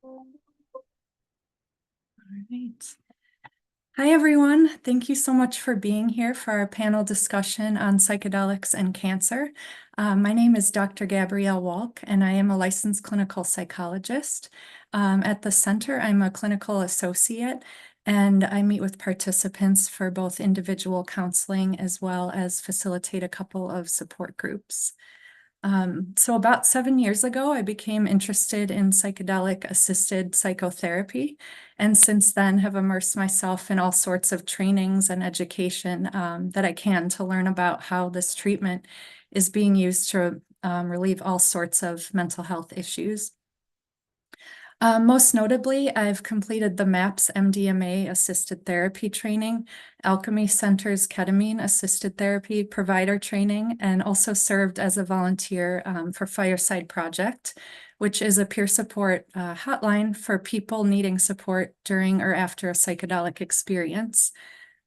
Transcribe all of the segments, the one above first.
All right. Hi, everyone. Thank you so much for being here for our panel discussion on psychedelics and cancer. My name is Dr. Gabrielle Walk, and I am a licensed clinical psychologist. At the center, I'm a clinical associate, and I meet with participants for both individual counseling as well as facilitate a couple of support groups. So about 7 years ago, I became interested in psychedelic assisted psychotherapy, and since then have immersed myself in all sorts of trainings and education that I can to learn about how this treatment is being used to relieve all sorts of mental health issues. Most notably, I've completed the MAPS MDMA assisted therapy training, Alchemy Center's ketamine assisted therapy provider training, and also served as a volunteer for Fireside Project, which is a peer support hotline for people needing support during or after a psychedelic experience.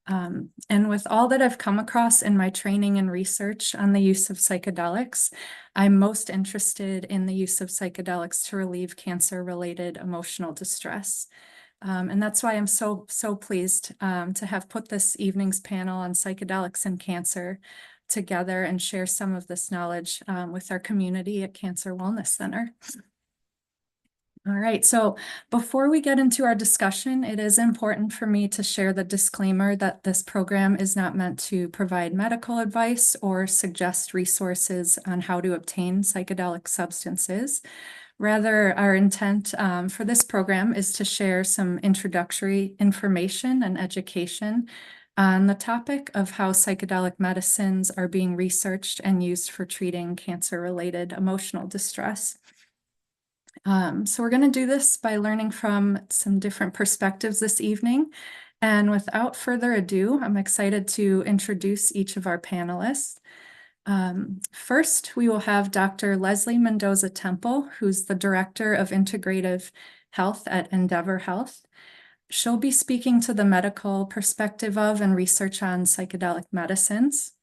And with all that I've come across in my training and research on the use of psychedelics, I'm most interested in the use of psychedelics to relieve cancer-related emotional distress. And that's why I'm so pleased to have put this evening's panel on psychedelics and cancer together and share some of this knowledge with our community at Cancer Wellness Center. All right, so before we get into our discussion, it is important for me to share the disclaimer that this program is not meant to provide medical advice or suggest resources on how to obtain psychedelic substances. Rather, our intent for this program is to share some introductory information and education on the topic of how psychedelic medicines are being researched and used for treating cancer-related emotional distress. So we're going to do this by learning from some different perspectives this evening. And without further ado, I'm excited to introduce each of our panelists. First, we will have Dr. Leslie Mendoza-Temple, who's the Director of Integrative Health at Endeavor Health. She'll be speaking to the medical perspective of and research on psychedelic medicines.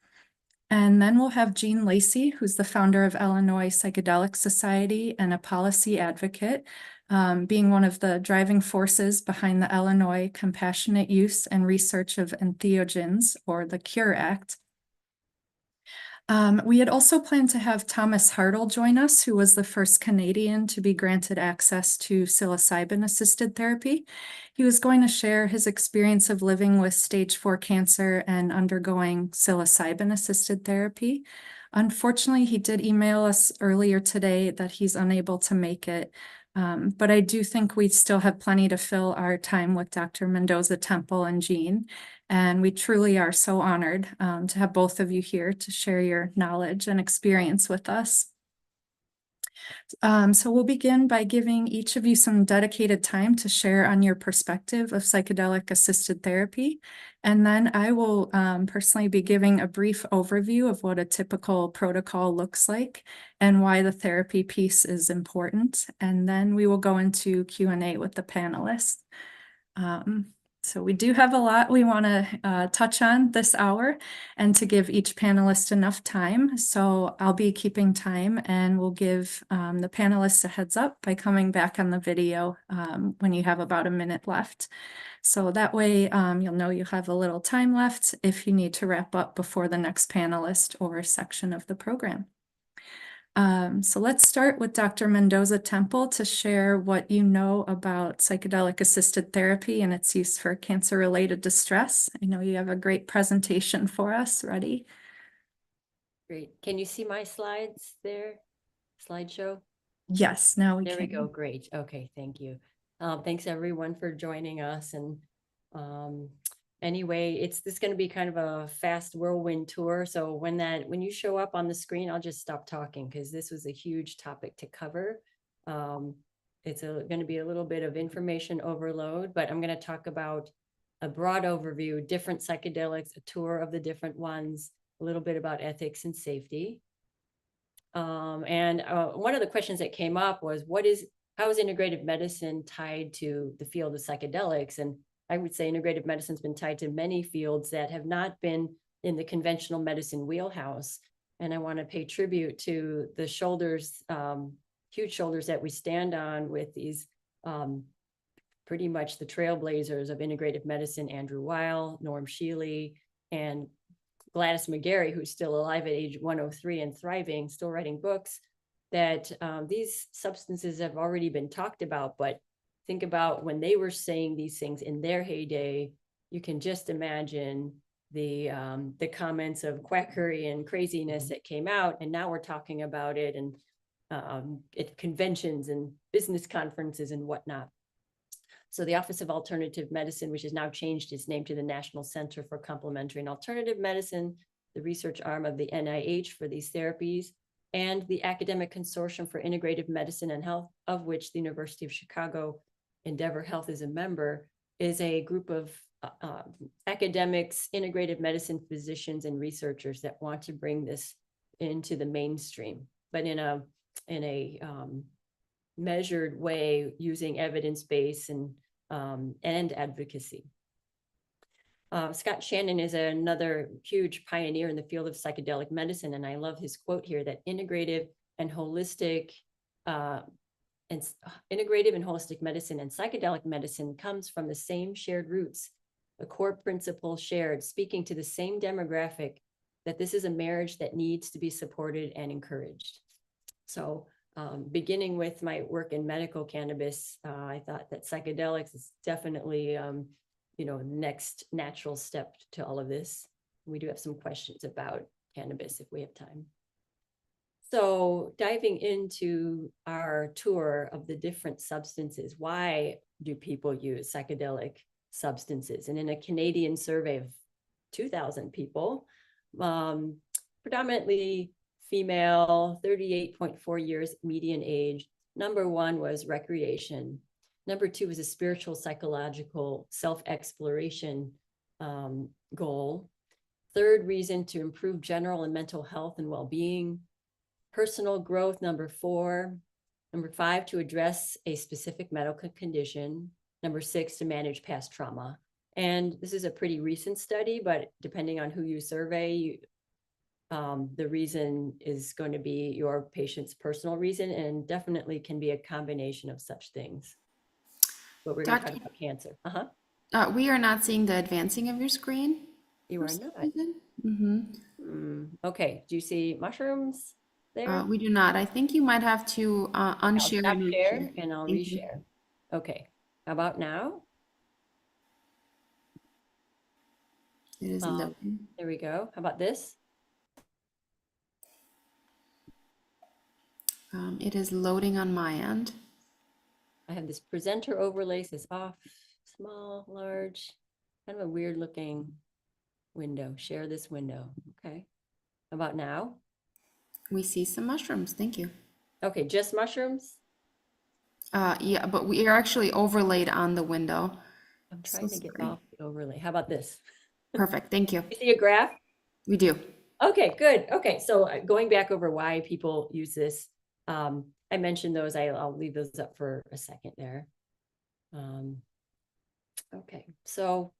And then we'll have Jean Lacey, who's the founder of Illinois Psychedelic Society and a policy advocate, being one of the driving forces behind the Illinois Compassionate Use and Research of Entheogens, or the CURE Act. We had also planned to have Thomas Hartle join us, who was the first Canadian to be granted access to psilocybin-assisted therapy. He was going to share his experience of living with stage 4 cancer and undergoing psilocybin-assisted therapy. Unfortunately, he did email us earlier today that he's unable to make it. But I do think we still have plenty to fill our time with Dr. Mendoza-Temple and Jean. And we truly are so honored to have both of you here to share your knowledge and experience with us. So we'll begin by giving each of you some dedicated time to share on your perspective of psychedelic assisted therapy. And then I will personally be giving a brief overview of what a typical protocol looks like and why the therapy piece is important. And then we will go into Q&A with the panelists. So we do have a lot we want to touch on this hour and to give each panelist enough time. So I'll be keeping time and we'll give the panelists a heads up by coming back on the video when you have about a minute left. So that way you'll know you have a little time left if you need to wrap up before the next panelist or section of the program. So let's start with Dr. Mendoza-Temple to share what you know about psychedelic-assisted therapy and its use for cancer-related distress. I know you have a great presentation for us. Ready? Great. Can you see my slides there? Slideshow? Yes, now we can. There we go. Great. Okay, thank you. Thanks everyone for joining us. And anyway, this is going to be kind of a fast whirlwind tour. So when you show up on the screen, I'll just stop talking because this was a huge topic to cover. It's going to be a little bit of information overload, but I'm going to talk about a broad overview, different psychedelics, a tour of the different ones, a little bit about ethics and safety. And one of the questions that came up was, how is integrative medicine tied to the field of psychedelics? And I would say integrative medicine's been tied to many fields that have not been in the conventional medicine wheelhouse. And I want to pay tribute to the shoulders, huge shoulders that we stand on with these pretty much the trailblazers of integrative medicine, Andrew Weil, Norm Shealy, and Gladys McGarry, who's still alive at age 103 and thriving, still writing books, that these substances have already been talked about. But think about when they were saying these things in their heyday, you can just imagine the comments of quackery and craziness that came out. And now we're talking about it and at conventions and business conferences and whatnot. So the Office of Alternative Medicine, which has now changed its name to the National Center for Complementary and Alternative Medicine, the research arm of the NIH for these therapies, and the Academic Consortium for Integrative Medicine and Health, of which the University of Chicago Endeavor Health is a member, is a group of academics, integrative medicine physicians, and researchers that want to bring this into the mainstream, but in a measured way, using evidence-based and advocacy. Scott Shannon is another huge pioneer in the field of psychedelic medicine, and I love his quote here that integrative and holistic medicine and psychedelic medicine comes from the same shared roots, a core principle shared, speaking to the same demographic, that this is a marriage that needs to be supported and encouraged. So beginning with my work in medical cannabis, I thought that psychedelics is definitely, next natural step to all of this. We do have some questions about cannabis if we have time. So diving into our tour of the different substances, why do people use psychedelic substances? And in a Canadian survey of 2,000 people, predominantly female, 38.4 years median age. Number one was recreation. Number two was a spiritual, psychological self-exploration goal. Third reason, to improve general and mental health and well-being. Personal growth, number four. Number five, to address a specific medical condition. Number six, to manage past trauma. And this is a pretty recent study, but depending on who you survey, the reason is going to be your patient's personal reason, and definitely can be a combination of such things. But we're going to talk about cancer. We are not seeing the advancing of your screen. You are not. Okay. Do you see mushrooms there? We do not. I think you might have to unshare I'll and share reshare. and I'll Thank you. reshare. Okay. How about now? It is loading. There we go. How about this? It is loading on my end. I have this presenter overlay, says off, small, large, kind of a weird looking window. Share this window. Okay. How about now? We see some mushrooms. Thank you. Okay, just mushrooms? Yeah, but we are actually overlaid on the window. I'm trying to get off the overlay. How about this? Perfect. Thank you. You see a graph? We do. Okay, good. Okay, so going back over why people use this, I mentioned those. I'll leave those up for a second there. Okay, so,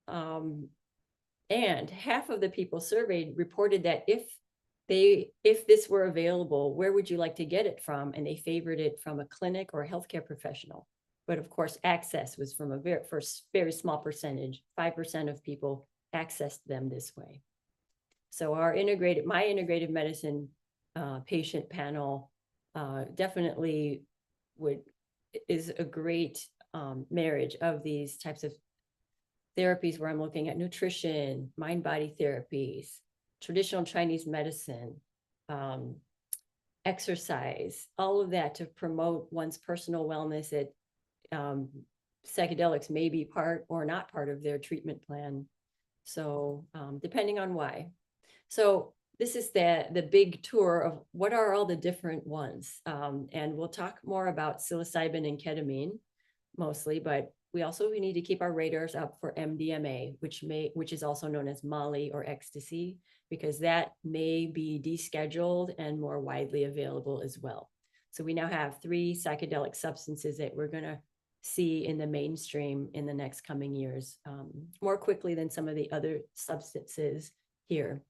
and half of the people surveyed reported that if this were available, where would you like to get it from? And they favored it from a clinic or a healthcare professional. But of course, access was from a very small percentage. 5% of people accessed them this way. So my integrative medicine patient panel definitely is a great marriage of these types of therapies, where I'm looking at nutrition, mind-body therapies, traditional Chinese medicine, exercise, all of that to promote one's personal wellness. That psychedelics may be part or not part of their treatment plan. So depending on why. So this is the big tour of what are all the different ones. And we'll talk more about psilocybin and ketamine mostly, but we need to keep our radars up for MDMA, which is also known as Molly or ecstasy, because that may be descheduled and more widely available as well. So we now have 3 psychedelic substances that we're going to see in the mainstream in the next coming years, more quickly than some of the other substances here.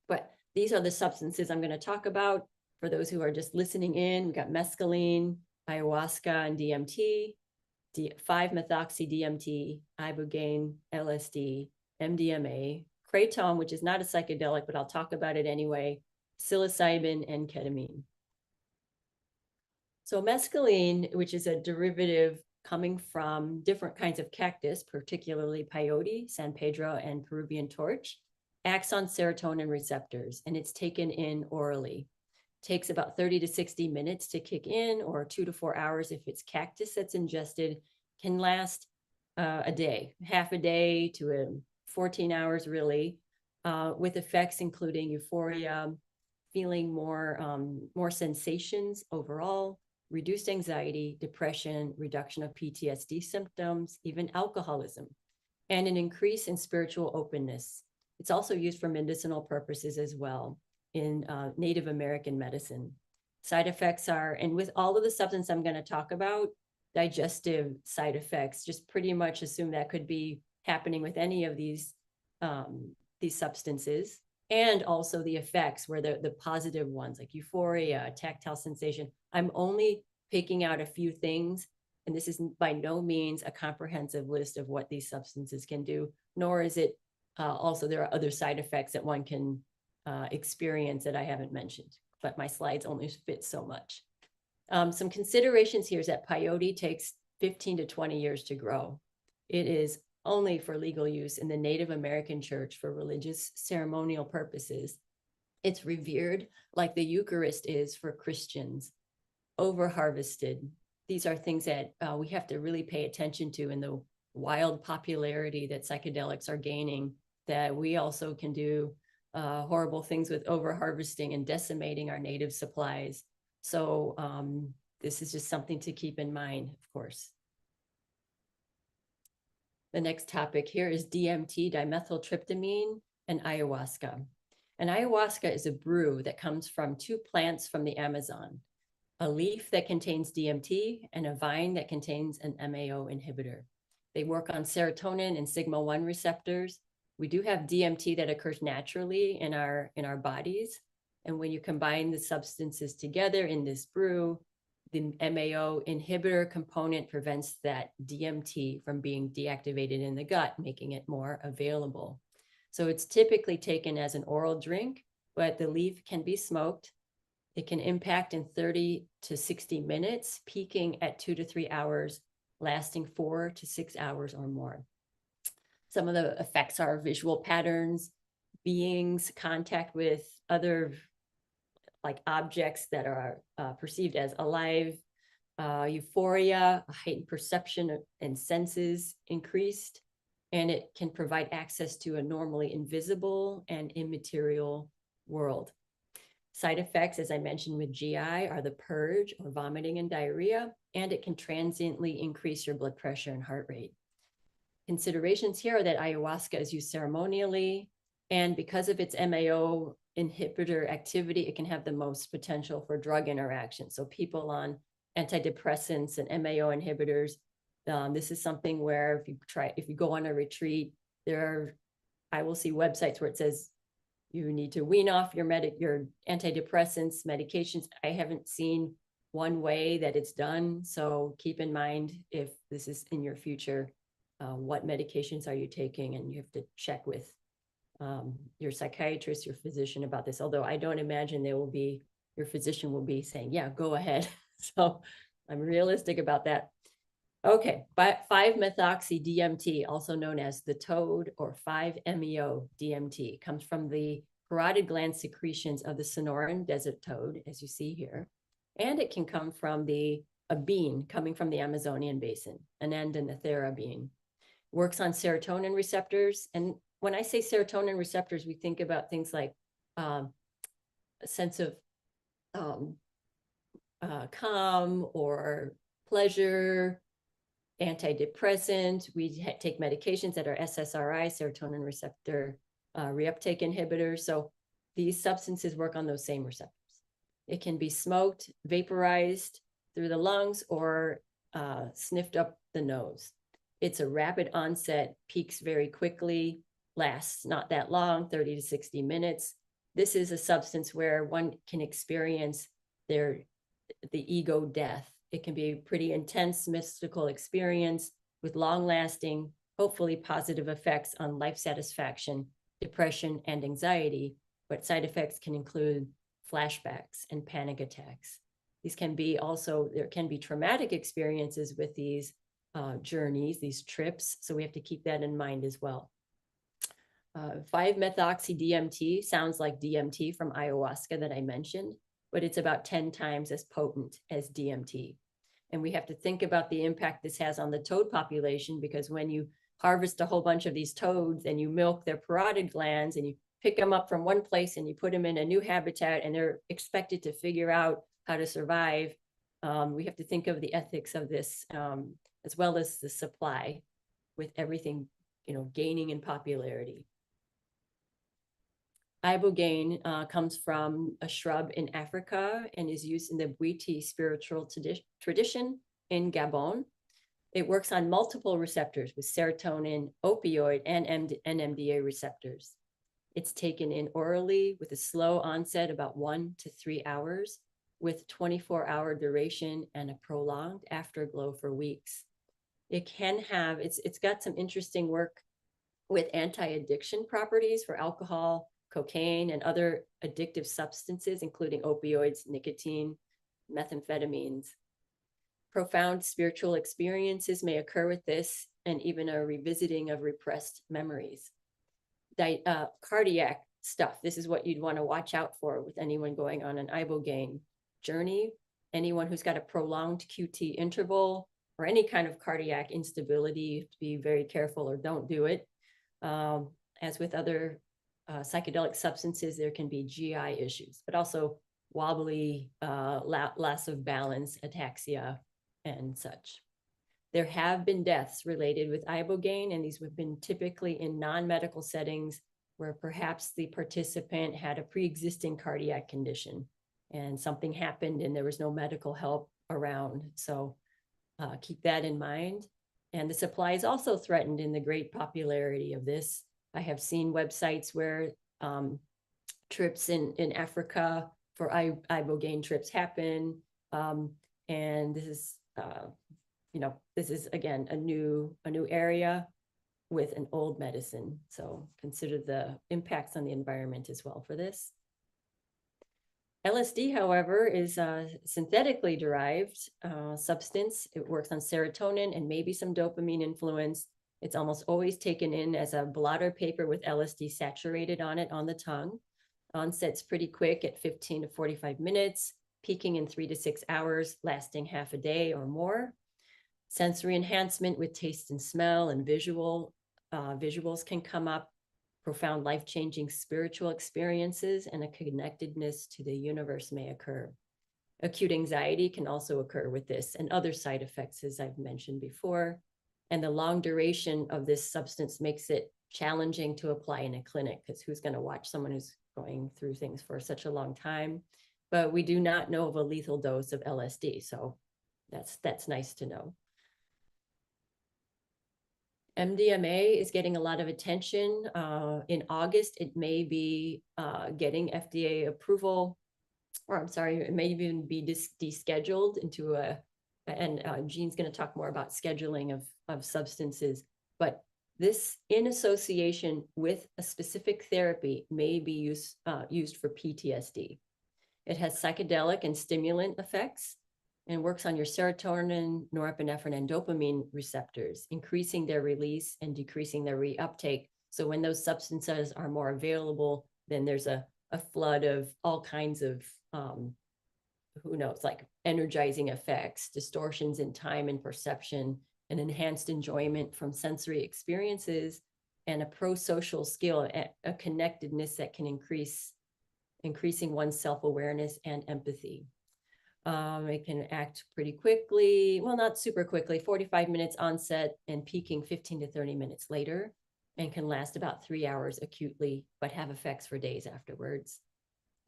But these are the substances I'm going to talk about. For those who are just listening in, we've got mescaline, ayahuasca, and DMT. 5-methoxy-DMT, ibogaine, LSD, MDMA, kratom, which is not a psychedelic, but I'll talk about it anyway, psilocybin, and ketamine. So mescaline, which is a derivative coming from different kinds of cactus, particularly peyote, San Pedro, and Peruvian torch, acts on serotonin receptors, and it's taken in orally. Takes about 30 to 60 minutes to kick in, or 2 to 4 hours if it's cactus that's ingested. Can last a day, half a day to 14 hours really, with effects including euphoria, feeling more sensations overall, reduced anxiety, depression, reduction of PTSD symptoms, even alcoholism, and an increase in spiritual openness. It's also used for medicinal purposes as well in Native American medicine. Side effects are, and with all of the substance I'm going to talk about, digestive side effects, just pretty much assume that could be happening with any of these substances. And also the effects where the positive ones like euphoria, tactile sensation. I'm only picking out a few things, and this is by no means a comprehensive list of what these substances can do, nor is it also there are other side effects that one can experience that I haven't mentioned, but my slides only fit so much. Some considerations here is that peyote takes 15 to 20 years to grow. It is only for legal use in the Native American church for religious ceremonial purposes. It's revered like the Eucharist is for Christians. Over-harvested. These are things that we have to really pay attention to in the wild popularity that psychedelics are gaining, that we also can do horrible things with over-harvesting and decimating our native supplies. So this is just something to keep in mind, of course. The next topic here is DMT, dimethyltryptamine, and ayahuasca. And ayahuasca is a brew that comes from 2 plants from the Amazon, a leaf that contains DMT and a vine that contains an MAO inhibitor. They work on serotonin and sigma-1 receptors. We do have DMT that occurs naturally in our bodies. And when you combine the substances together in this brew, the MAO inhibitor component prevents that DMT from being deactivated in the gut, making it more available. So it's typically taken as an oral drink, but the leaf can be smoked. It can impact in 30 to 60 minutes, peaking at 2 to 3 hours, lasting 4 to 6 hours or more. Some of the effects are visual patterns, beings, contact with other like objects that are perceived as alive, euphoria, a heightened perception and senses increased, and it can provide access to a normally invisible and immaterial world. Side effects, as I mentioned with GI, are the purge or vomiting and diarrhea, and it can transiently increase your blood pressure and heart rate. Considerations here are that ayahuasca is used ceremonially, and because of its MAO inhibitor activity, it can have the most potential for drug interaction. So people on antidepressants and MAO inhibitors, this is something where if you go on a retreat, I will see websites where it says you need to wean off your antidepressants, medications. I haven't seen one way that it's done. So keep in mind if this is in your future, what medications are you taking? And you have to check with your psychiatrist, your physician about this. Although I don't imagine your physician will be saying, yeah, go ahead. So I'm realistic about that. Okay, 5-methoxy-DMT, also known as the toad or 5-MeO-DMT, comes from the parotid gland secretions of the Sonoran desert toad, as you see here. And it can come from a bean coming from the Amazonian basin, Anandanathera bean. Works on serotonin receptors. And when I say serotonin receptors, we think about things like a sense of calm or pleasure, antidepressant. We take medications that are SSRI, serotonin receptor reuptake inhibitors. So these substances work on those same receptors. It can be smoked, vaporized through the lungs, or sniffed up the nose. It's a rapid onset, peaks very quickly, lasts not that long, 30 to 60 minutes. This is a substance where one can experience the ego death. It can be a pretty intense mystical experience with long-lasting, hopefully positive effects on life satisfaction, depression, and anxiety, but side effects can include flashbacks and panic attacks. These can be also, there can be traumatic experiences with these journeys, these trips, so we have to keep that in mind as well. 5-methoxy-DMT sounds like DMT from ayahuasca that I mentioned, but it's about 10 times as potent as DMT. And we have to think about the impact this has on the toad population, because when you harvest a whole bunch of these toads and you milk their parotid glands and you pick them up from one place and you put them in a new habitat and they're expected to figure out how to survive, we have to think of the ethics of this as well as the supply, with everything, you know, gaining in popularity. Ibogaine comes from a shrub in Africa and is used in the Bwiti spiritual tradition in Gabon. It works on multiple receptors with serotonin, opioid, and NMDA receptors. It's taken in orally with a slow onset, about 1 to 3 hours, with 24-hour duration and a prolonged afterglow for weeks. It can have, it's got some interesting work with anti-addiction properties for alcohol, cocaine, and other addictive substances, including opioids, nicotine, methamphetamines. Profound spiritual experiences may occur with this, and even a revisiting of repressed memories. Cardiac stuff, this is what you'd want to watch out for with anyone going on an ibogaine journey. Anyone who's got a prolonged QT interval or any kind of cardiac instability, you have to be very careful or don't do it. As with other psychedelic substances, there can be GI issues, but also wobbly, loss of balance, ataxia, and such. There have been deaths related with ibogaine, and these have been typically in non-medical settings where perhaps the participant had a pre-existing cardiac condition and something happened and there was no medical help around. So keep that in mind. And the supply is also threatened in the great popularity of this. I have seen websites where trips in Africa for ibogaine trips happen. And this is, you know, this is again a new area with an old medicine. So consider the impacts on the environment as well for this. LSD, however, is a synthetically derived substance. It works on serotonin and maybe some dopamine influence. It's almost always taken in as a blotter paper with LSD saturated on it on the tongue. Onset's pretty quick at 15 to 45 minutes, peaking in 3 to 6 hours, lasting half a day or more. Sensory enhancement with taste and smell and visuals can come up. Profound life-changing spiritual experiences and a connectedness to the universe may occur. Acute anxiety can also occur with this, and other side effects, as I've mentioned before. And the long duration of this substance makes it challenging to apply in a clinic, because who's going to watch someone who's going through things for such a long time? But we do not know of a lethal dose of LSD, so that's nice to know. MDMA is getting a lot of attention. In August, it may be getting FDA approval, or I'm sorry, it may even be descheduled into and Jean's going to talk more about scheduling of substances, but this in association with a specific therapy may be used for PTSD. It has psychedelic and stimulant effects and works on your serotonin, norepinephrine, and dopamine receptors, increasing their release and decreasing their reuptake. So when those substances are more available, then there's a flood of all kinds of, who knows, like energizing effects, distortions in time and perception, and enhanced enjoyment from sensory experiences, and a pro-social skill, a connectedness that can increasing one's self-awareness and empathy. It can act pretty quickly, well, not super quickly, 45 minutes onset and peaking 15 to 30 minutes later, and can last about 3 hours acutely, but have effects for days afterwards.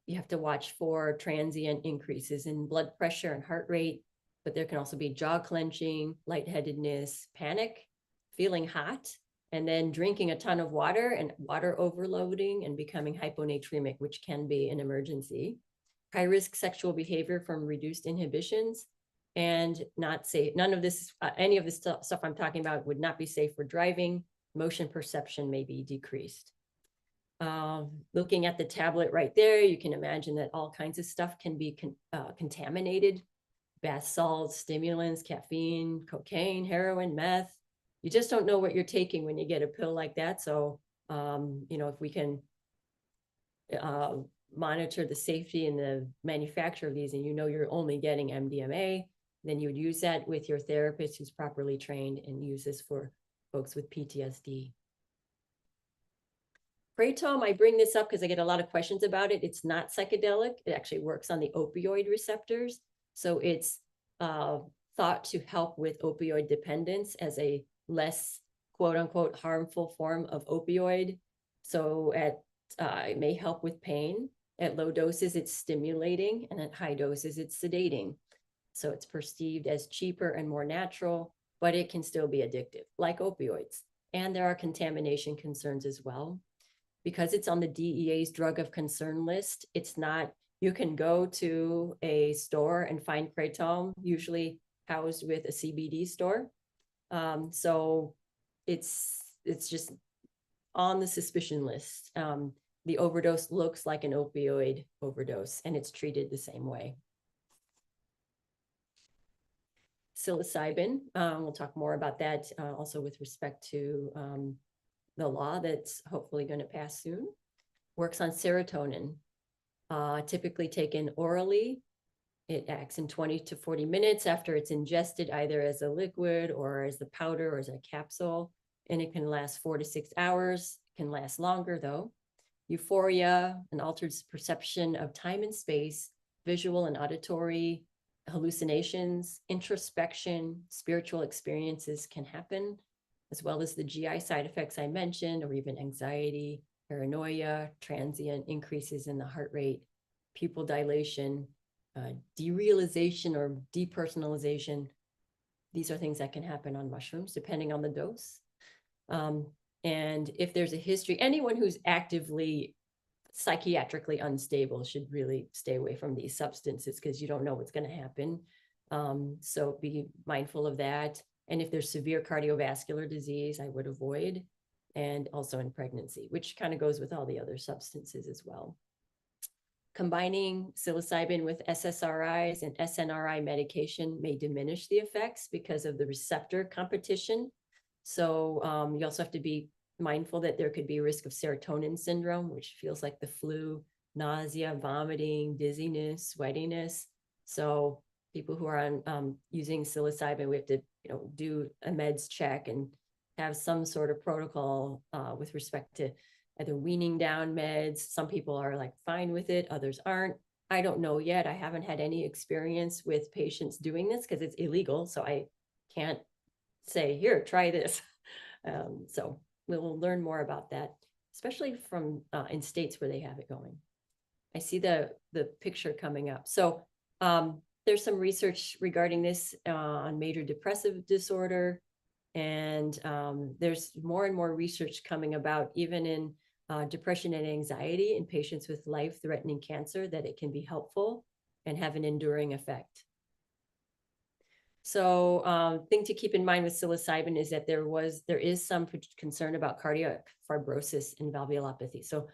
You have to watch for transient increases in blood pressure and heart rate, but there can also be jaw clenching, lightheadedness, panic, feeling hot, and then drinking a ton of water and water overloading and becoming hyponatremic, which can be an emergency. High-risk sexual behavior from reduced inhibitions, and not safe. None of this, any of this stuff I'm talking about would not be safe for driving. Motion perception may be decreased. Looking at the tablet right there, you can imagine that all kinds of stuff can be contaminated. Bath salts, stimulants, caffeine, cocaine, heroin, meth. You just don't know what you're taking when you get a pill like that. So, if we can monitor the safety and the manufacture of these, and you're only getting MDMA, then you would use that with your therapist who's properly trained and use this for folks with PTSD. Kratom, I bring this up because I get a lot of questions about it. It's not psychedelic. It actually works on the opioid receptors. So it's thought to help with opioid dependence as a less quote unquote harmful form of opioid. So it may help with pain. At low doses, it's stimulating, and at high doses, it's sedating. So it's perceived as cheaper and more natural, but it can still be addictive, like opioids. And there are contamination concerns as well. Because it's on the DEA's drug of concern list, it's not, you can go to a store and find kratom, usually housed with a CBD store. So it's just on the suspicion list. The overdose looks like an opioid overdose, and it's treated the same way. Psilocybin, we'll talk more about that also with respect to the law that's hopefully going to pass soon. Works on serotonin, typically taken orally. It acts in 20 to 40 minutes after it's ingested, either as a liquid or as the powder or as a capsule, and it can last 4 to 6 hours. It can last longer though. Euphoria, an altered perception of time and space, visual and auditory hallucinations, introspection, spiritual experiences can happen, as well as the GI side effects I mentioned, or even anxiety, paranoia, transient increases in the heart rate, pupil dilation, derealization or depersonalization. These are things that can happen on mushrooms depending on the dose. And if there's a history, anyone who's actively psychiatrically unstable should really stay away from these substances because you don't know what's going to happen. So be mindful of that. And if there's severe cardiovascular disease, I would avoid, and also in pregnancy, which kind of goes with all the other substances as well. Combining psilocybin with SSRIs and SNRI medication may diminish the effects because of the receptor competition. So you also have to be mindful that there could be a risk of serotonin syndrome, which feels like the flu, nausea, vomiting, dizziness, sweatiness. So people who are on using psilocybin, we have to do a meds check and have some sort of protocol with respect to either weaning down meds. Some people are like fine with it, others aren't. I don't know yet. I haven't had any experience with patients doing this because it's illegal. So I can't say, here, try this. So we'll learn more about that, especially from in states where they have it going. I see the picture coming up. So there's some research regarding this on major depressive disorder. And there's more and more research coming about even in depression and anxiety in patients with life-threatening cancer, that it can be helpful and have an enduring effect. So thing to keep in mind with psilocybin is that there is some concern about cardiac fibrosis and valvulopathy. So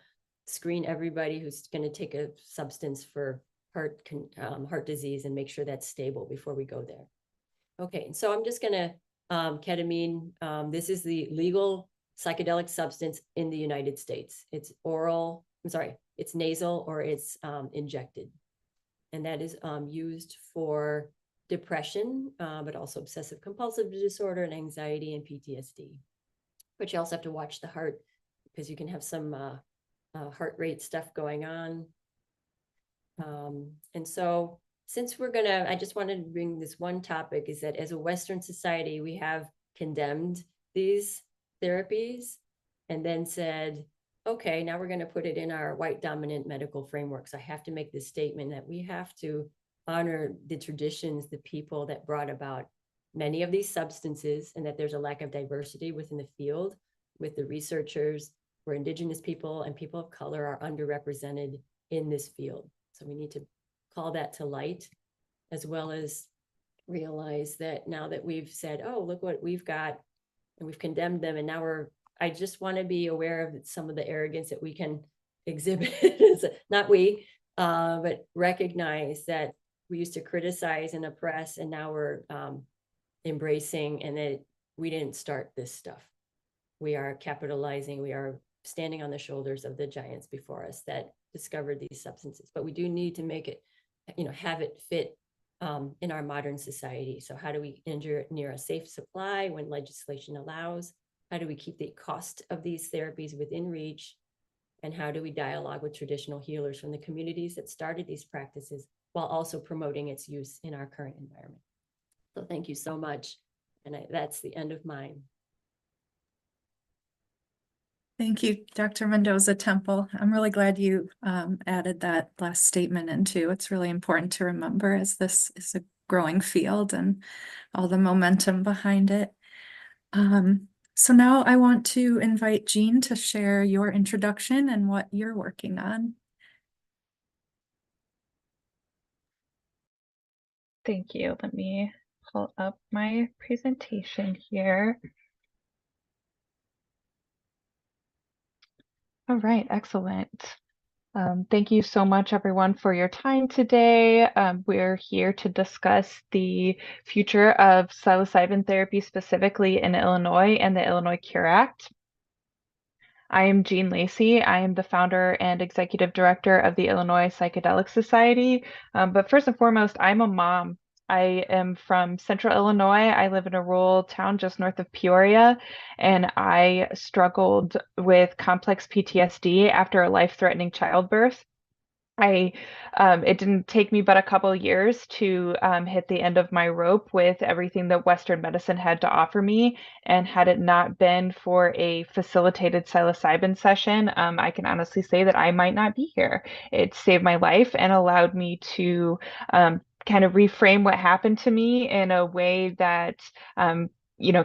screen everybody who's going to take a substance for heart disease and make sure that's stable before we go there. Okay, so I'm just going to ketamine. This is the legal psychedelic substance in the United States. It's oral, it's nasal or it's injected. And that is used for depression, but also obsessive compulsive disorder and anxiety and PTSD. But you also have to watch the heart because you can have some heart rate stuff going on. And so since I just wanted to bring this one topic, is that as a Western society, we have condemned these therapies and then said, okay, now we're going to put it in our white dominant medical framework. So I have to make this statement that we have to honor the traditions, the people that brought about many of these substances, and that there's a lack of diversity within the field with the researchers, where Indigenous people and people of color are underrepresented in this field. So we need to call that to light, as well as realize that now that we've said, oh, look what we've got, and we've condemned them, and now I just want to be aware of some of the arrogance that we can exhibit, not we, but recognize that we used to criticize and oppress, and now we're embracing, and that we didn't start this stuff. We are capitalizing, we are standing on the shoulders of the giants before us that discovered these substances, but we do need to make it, have it fit in our modern society. So how do we engineer a safe supply when legislation allows? How do we keep the cost of these therapies within reach? And how do we dialogue with traditional healers from the communities that started these practices while also promoting its use in our current environment? So thank you so much. And that's the end of mine. Thank you, Dr. Mendoza Temple. I'm really glad you added that last statement in too. It's really important to remember, as this is a growing field and all the momentum behind it. So now I want to invite Jean to share your introduction and what you're working on. Thank you. Let me pull up my presentation here. All right, excellent. Thank you so much, everyone, for your time today. We're here to discuss the future of psilocybin therapy, specifically in Illinois and the Illinois Cure Act. I am Jean Lacey. I am the founder and executive director of the Illinois Psychedelics Society. But first and foremost, I'm a mom. I am from Central Illinois. I live in a rural town just north of Peoria, and I struggled with complex PTSD after a life-threatening childbirth. It didn't take me but a couple of years to hit the end of my rope with everything that Western medicine had to offer me. And had it not been for a facilitated psilocybin session, I can honestly say that I might not be here. It saved my life and allowed me to kind of reframe what happened to me in a way that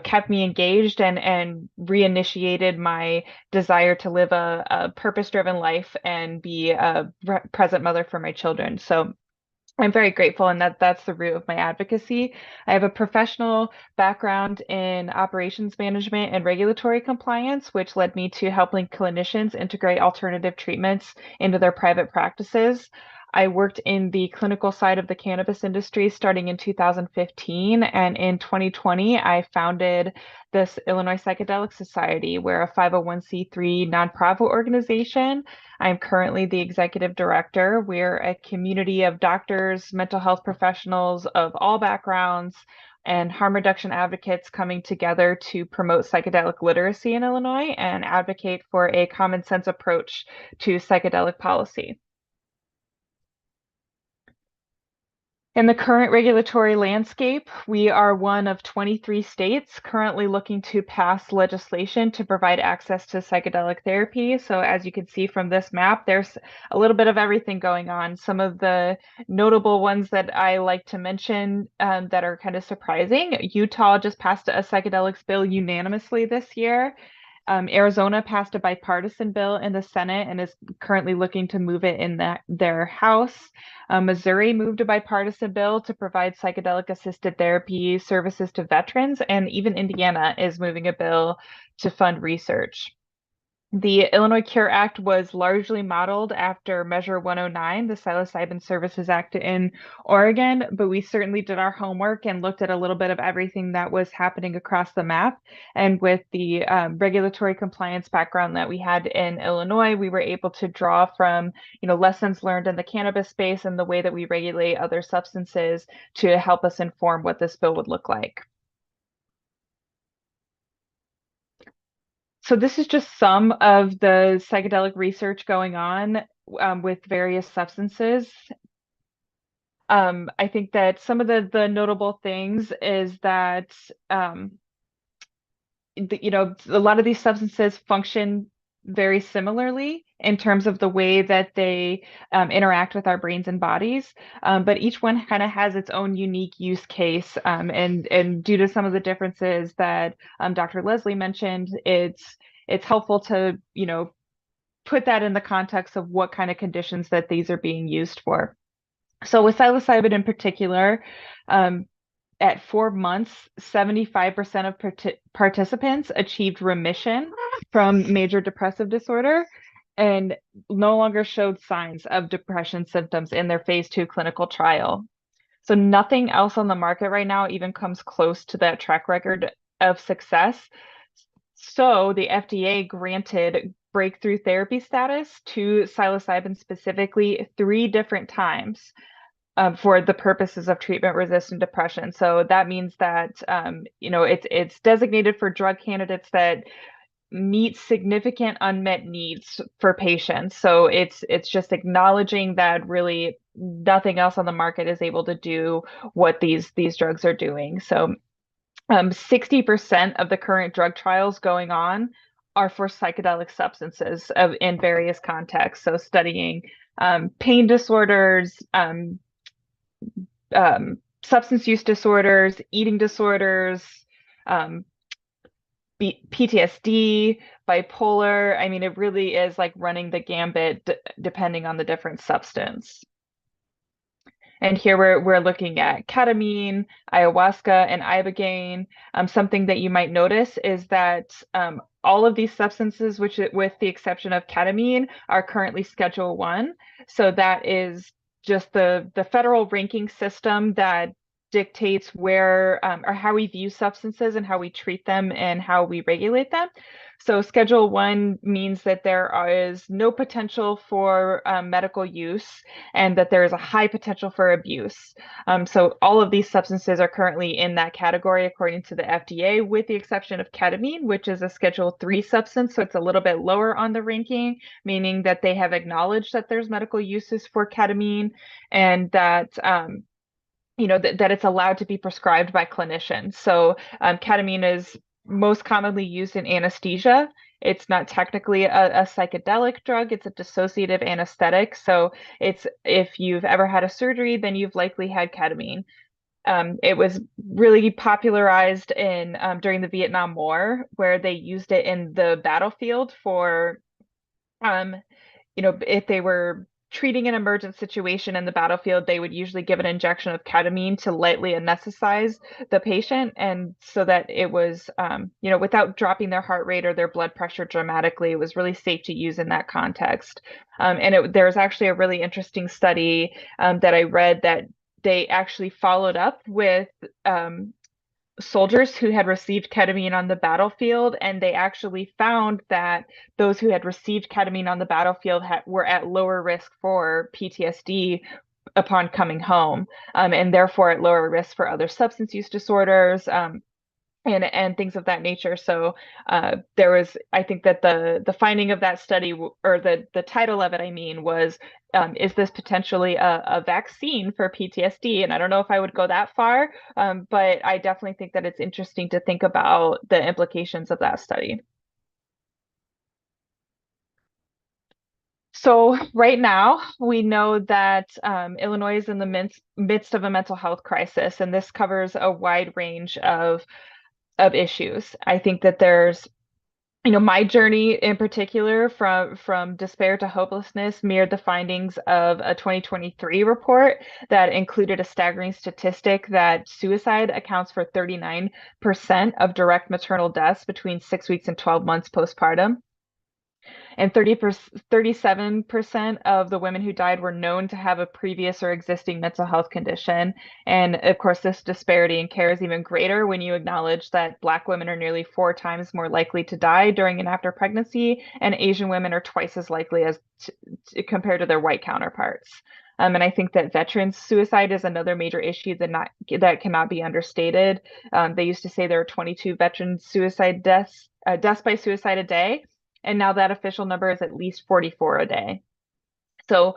kept me engaged and reinitiated my desire to live a purpose-driven life and be a present mother for my children. So I'm very grateful, and that's the root of my advocacy. I have a professional background in operations management and regulatory compliance, which led me to helping clinicians integrate alternative treatments into their private practices. I worked in the clinical side of the cannabis industry starting in 2015, and in 2020, I founded this Illinois Psychedelics Society. We're a 501c3 nonprofit organization. I'm currently the executive director. We're a community of doctors, mental health professionals of all backgrounds, and harm reduction advocates coming together to promote psychedelic literacy in Illinois and advocate for a common sense approach to psychedelic policy. In the current regulatory landscape, we are one of 23 states currently looking to pass legislation to provide access to psychedelic therapy. So as you can see from this map, there's a little bit of everything going on. Some of the notable ones that I like to mention that are kind of surprising: Utah just passed a psychedelics bill unanimously this year. Arizona passed a bipartisan bill in the Senate and is currently looking to move it in their House. Missouri moved a bipartisan bill to provide psychedelic assisted therapy services to veterans, and even Indiana is moving a bill to fund research. The Illinois Cure Act was largely modeled after Measure 109, the Psilocybin Services Act in Oregon, but we certainly did our homework and looked at a little bit of everything that was happening across the map. And with the regulatory compliance background that we had in Illinois, we were able to draw from lessons learned in the cannabis space and the way that we regulate other substances to help us inform what this bill would look like. So this is just some of the psychedelic research going on with various substances. I think that some of the notable things is that a lot of these substances function very similarly in terms of the way that they interact with our brains and bodies, but each one kind of has its own unique use case, and due to some of the differences that Dr. Leslie mentioned, it's helpful to put that in the context of what kind of conditions that these are being used for. So with psilocybin in particular, at 4 months, 75% of participants achieved remission from major depressive disorder and no longer showed signs of depression symptoms in their phase 2 clinical trial. So nothing else on the market right now even comes close to that track record of success. So the FDA granted breakthrough therapy status to psilocybin specifically 3 different times for the purposes of treatment-resistant depression. So that means that it's designated for drug candidates that meet significant unmet needs for patients. So it's just acknowledging that really nothing else on the market is able to do what these drugs are doing. So 60% of the current drug trials going on are for psychedelic substances in various contexts. So studying pain disorders, substance use disorders, eating disorders, PTSD, bipolar. I mean, it really is like running the gambit depending on the different substance. And here we're looking at ketamine, ayahuasca, and ibogaine. Something that you might notice is that all of these substances, with the exception of ketamine, are currently Schedule 1. So that is just the federal ranking system that dictates where or how we view substances and how we treat them and how we regulate them. So Schedule 1 means that there is no potential for medical use and that there is a high potential for abuse. So all of these substances are currently in that category according to the FDA, with the exception of ketamine, which is a Schedule 3 substance. So it's a little bit lower on the ranking, meaning that they have acknowledged that there's medical uses for ketamine and that that it's allowed to be prescribed by clinicians. So ketamine is most commonly used in anesthesia. It's not technically a psychedelic drug, it's a dissociative anesthetic. So if you've ever had a surgery, then you've likely had ketamine. It was really popularized during the Vietnam War, where they used it in the battlefield for if they were treating an emergent situation in the battlefield, they would usually give an injection of ketamine to lightly anesthetize the patient. And so that it was, without dropping their heart rate or their blood pressure dramatically, it was really safe to use in that context. There's actually a really interesting study that I read that they actually followed up with soldiers who had received ketamine on the battlefield, and they actually found that those who had received ketamine on the battlefield were at lower risk for PTSD upon coming home, and therefore at lower risk for other substance use disorders, and things of that nature. So I think that the finding of that study, or the title of it, I mean, was is this potentially a vaccine for PTSD? And I don't know if I would go that far, but I definitely think that it's interesting to think about the implications of that study. So right now, we know that Illinois is in the midst of a mental health crisis, and this covers a wide range of issues. I think that there's, my journey in particular from despair to hopelessness mirrored the findings of a 2023 report that included a staggering statistic that suicide accounts for 39% of direct maternal deaths between 6 weeks and 12 months postpartum. And 37% of the women who died were known to have a previous or existing mental health condition. And of course, this disparity in care is even greater when you acknowledge that Black women are nearly 4 times more likely to die during and after pregnancy, and Asian women are twice as likely as compared to their white counterparts. And I think that veterans suicide is another major issue that cannot be understated. They used to say there are 22 veteran suicide deaths by suicide a day. And now that official number is at least 44 a day. So,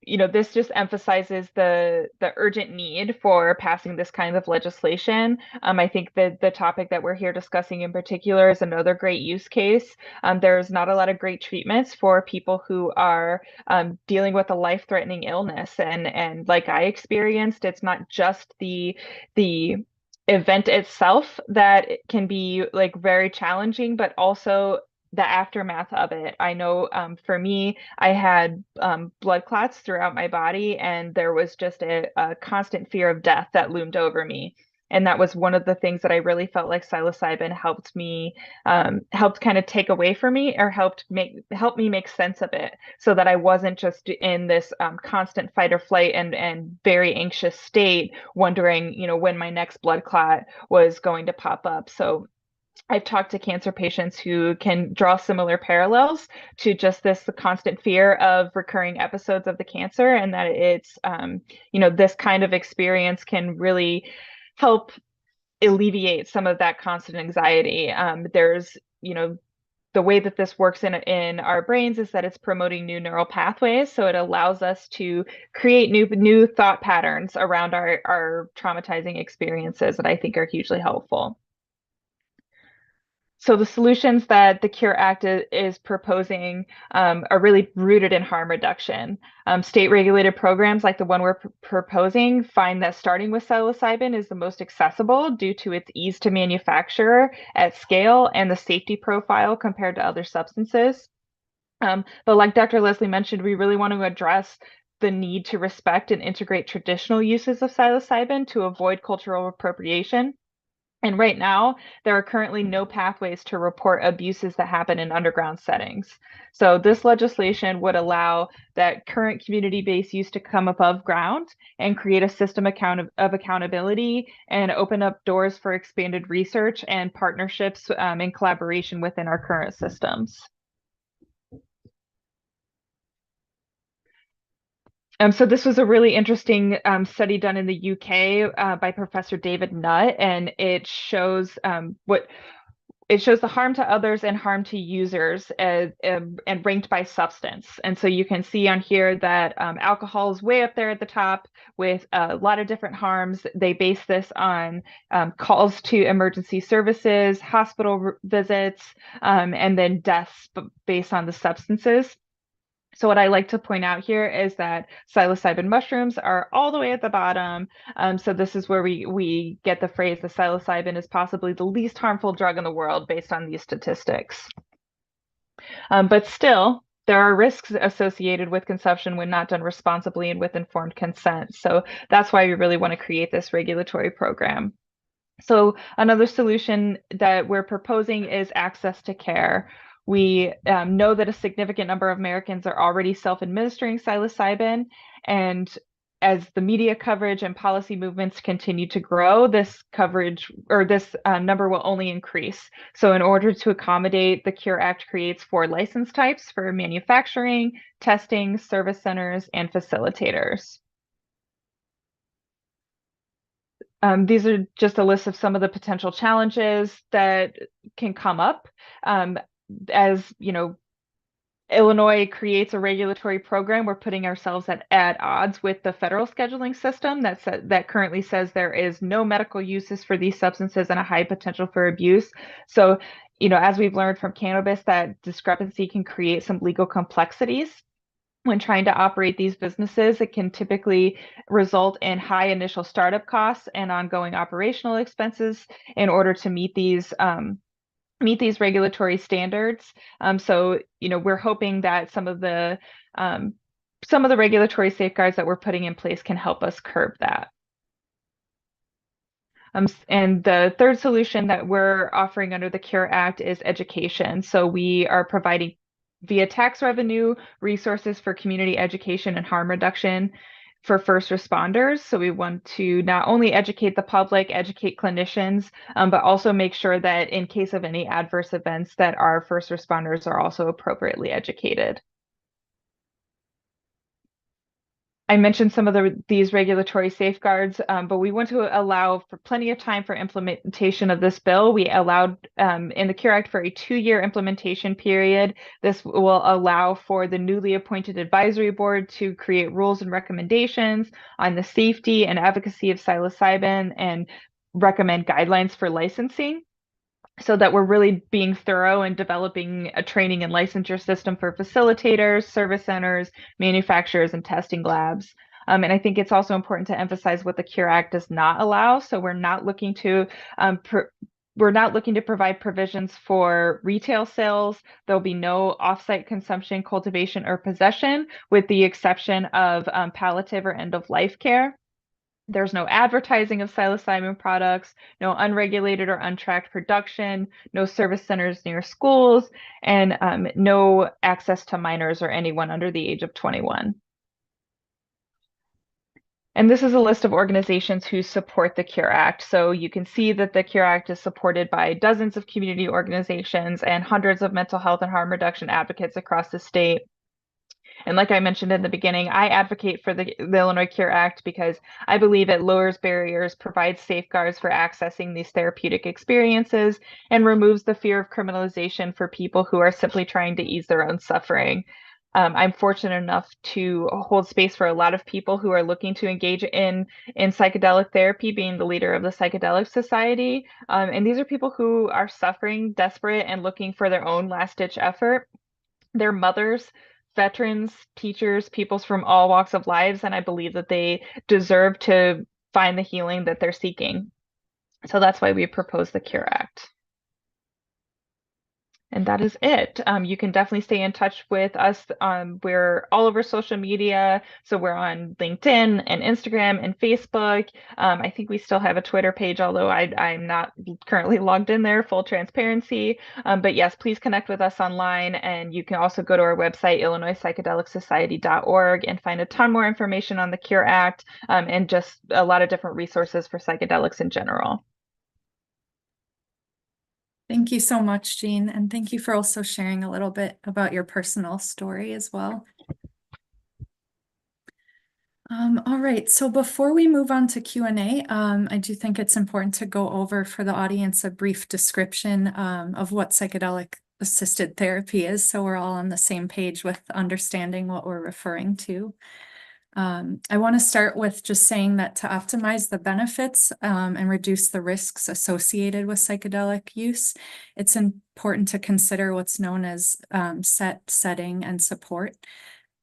this just emphasizes the urgent need for passing this kind of legislation. I think that the topic that we're here discussing in particular is another great use case. There's not a lot of great treatments for people who are dealing with a life-threatening illness. And like I experienced, it's not just the event itself that can be like very challenging, but also the aftermath of it. I know for me, I had blood clots throughout my body, and there was just a constant fear of death that loomed over me. And that was one of the things that I really felt like psilocybin helped me, helped kind of take away from me, or helped me make sense of it, so that I wasn't just in this constant fight or flight and very anxious state, wondering, when my next blood clot was going to pop up. So I've talked to cancer patients who can draw similar parallels to just the constant fear of recurring episodes of the cancer, and that it's, this kind of experience can really help alleviate some of that constant anxiety. There's, the way that this works in our brains is that it's promoting new neural pathways, so it allows us to create new thought patterns around our traumatizing experiences that I think are hugely helpful. So the solutions that the Cure Act is proposing are really rooted in harm reduction. State-regulated programs like the one we're proposing find that starting with psilocybin is the most accessible due to its ease to manufacture at scale and the safety profile compared to other substances. But like Dr. Leslie mentioned, we really want to address the need to respect and integrate traditional uses of psilocybin to avoid cultural appropriation. And right now, there are currently no pathways to report abuses that happen in underground settings. So this legislation would allow that current community-based use to come above ground and create a system of accountability, and open up doors for expanded research and partnerships and collaboration within our current systems. So this was a really interesting study done in the UK by Professor David Nutt, and it shows the harm to others and harm to users and ranked by substance. And so you can see on here that alcohol is way up there at the top with a lot of different harms. They base this on calls to emergency services, hospital visits, and then deaths based on the substances. So what I like to point out here is that psilocybin mushrooms are all the way at the bottom. So this is where we get the phrase, the psilocybin is possibly the least harmful drug in the world based on these statistics. But still, there are risks associated with consumption when not done responsibly and with informed consent. So that's why we really want to create this regulatory program. So another solution that we're proposing is access to care. We know that a significant number of Americans are already self-administering psilocybin, and as the media coverage and policy movements continue to grow, this coverage, or this number, will only increase. So in order to accommodate, the Cure Act creates 4 license types for manufacturing, testing, service centers, and facilitators. These are just a list of some of the potential challenges that can come up. As you know, Illinois creates a regulatory program. We're putting ourselves at odds with the federal scheduling system that currently says there is no medical uses for these substances and a high potential for abuse. So, as we've learned from cannabis, that discrepancy can create some legal complexities. When trying to operate these businesses, it can typically result in high initial startup costs and ongoing operational expenses in order to meet these regulatory standards. So, we're hoping that some of the regulatory safeguards that we're putting in place can help us curb that. And the third solution that we're offering under the Cure Act is education. So we are providing via tax revenue resources for community education and harm reduction for first responders. So we want to not only educate the public, educate clinicians, but also make sure that in case of any adverse events, that our first responders are also appropriately educated. I mentioned some of these regulatory safeguards, but we want to allow for plenty of time for implementation of this bill. We allowed in the Cure Act for a 2-year implementation period. This will allow for the newly appointed advisory board to create rules and recommendations on the safety and efficacy of psilocybin and recommend guidelines for licensing, so that we're really being thorough in developing a training and licensure system for facilitators, service centers, manufacturers, and testing labs. And I think it's also important to emphasize what the Cure Act does not allow. So we're not looking to we're not looking to provide provisions for retail sales. There'll be no offsite consumption, cultivation, or possession, with the exception of palliative or end-of-life care. There's no advertising of psilocybin products, no unregulated or untracked production, no service centers near schools, and no access to minors or anyone under the age of 21. And this is a list of organizations who support the Cure Act. So you can see that the Cure Act is supported by dozens of community organizations and hundreds of mental health and harm reduction advocates across the state. And like I mentioned in the beginning, I advocate for the Illinois Cure Act because I believe it lowers barriers, provides safeguards for accessing these therapeutic experiences, and removes the fear of criminalization for people who are simply trying to ease their own suffering. I'm fortunate enough to hold space for a lot of people who are looking to engage in psychedelic therapy, being the leader of the Psychedelics Society. And these are people who are suffering, desperate, and looking for their own last-ditch effort. They're mothers, veterans, teachers, peoples from all walks of lives, and I believe that they deserve to find the healing that they're seeking. So that's why we proposed the Cure Act. And that is it. You can definitely stay in touch with us. We're all over social media. So we're on LinkedIn and Instagram and Facebook. I think we still have a Twitter page, although I'm not currently logged in there, full transparency. But yes, please connect with us online. And you can also go to our website, IllinoisPsychedelicsSociety.org, and find a ton more information on the Cure Act and just a lot of different resources for psychedelics in general. Thank you so much, Jean, and thank you for also sharing a little bit about your personal story as well. All right, so before we move on to Q&A, I do think it's important to go over for the audience a brief description of what psychedelic assisted therapy is, so we're all on the same page with understanding what we're referring to. I want to start with just saying that to optimize the benefits and reduce the risks associated with psychedelic use, it's important to consider what's known as set, setting, and support.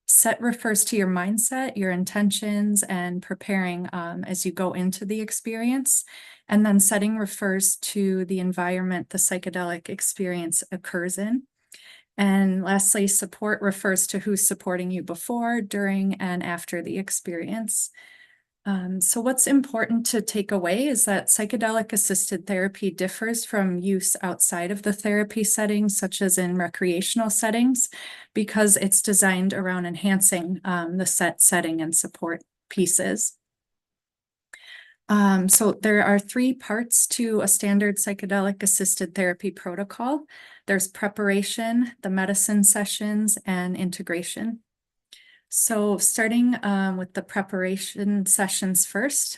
Set refers to your mindset, your intentions, and preparing as you go into the experience. And then setting refers to the environment the psychedelic experience occurs in. And lastly, support refers to who's supporting you before, during, and after the experience. So what's important to take away is that psychedelic assisted therapy differs from use outside of the therapy settings, such as in recreational settings, because it's designed around enhancing the set, setting, and support pieces. So there are 3 parts to a standard psychedelic assisted therapy protocol. There's preparation, the medicine sessions, and integration. So starting with the preparation sessions first,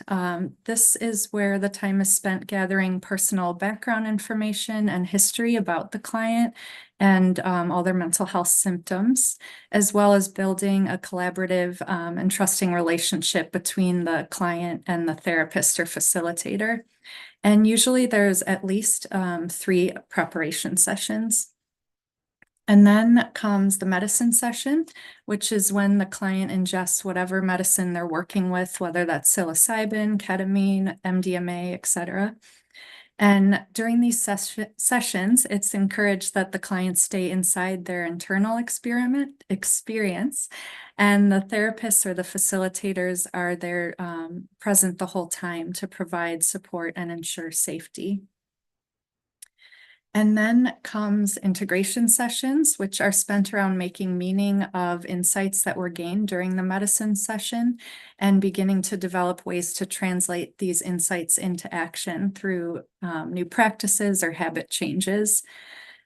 this is where the time is spent gathering personal background information and history about the client and all their mental health symptoms, as well as building a collaborative and trusting relationship between the client and the therapist or facilitator. And usually there's at least 3 preparation sessions. And then comes the medicine session, which is when the client ingests whatever medicine they're working with, whether that's psilocybin, ketamine, MDMA, etc. And during these sessions, it's encouraged that the clients stay inside their internal experience, and the therapists or the facilitators are there present the whole time to provide support and ensure safety. And then comes integration sessions, which are spent around making meaning of insights that were gained during the medicine session and beginning to develop ways to translate these insights into action through new practices or habit changes.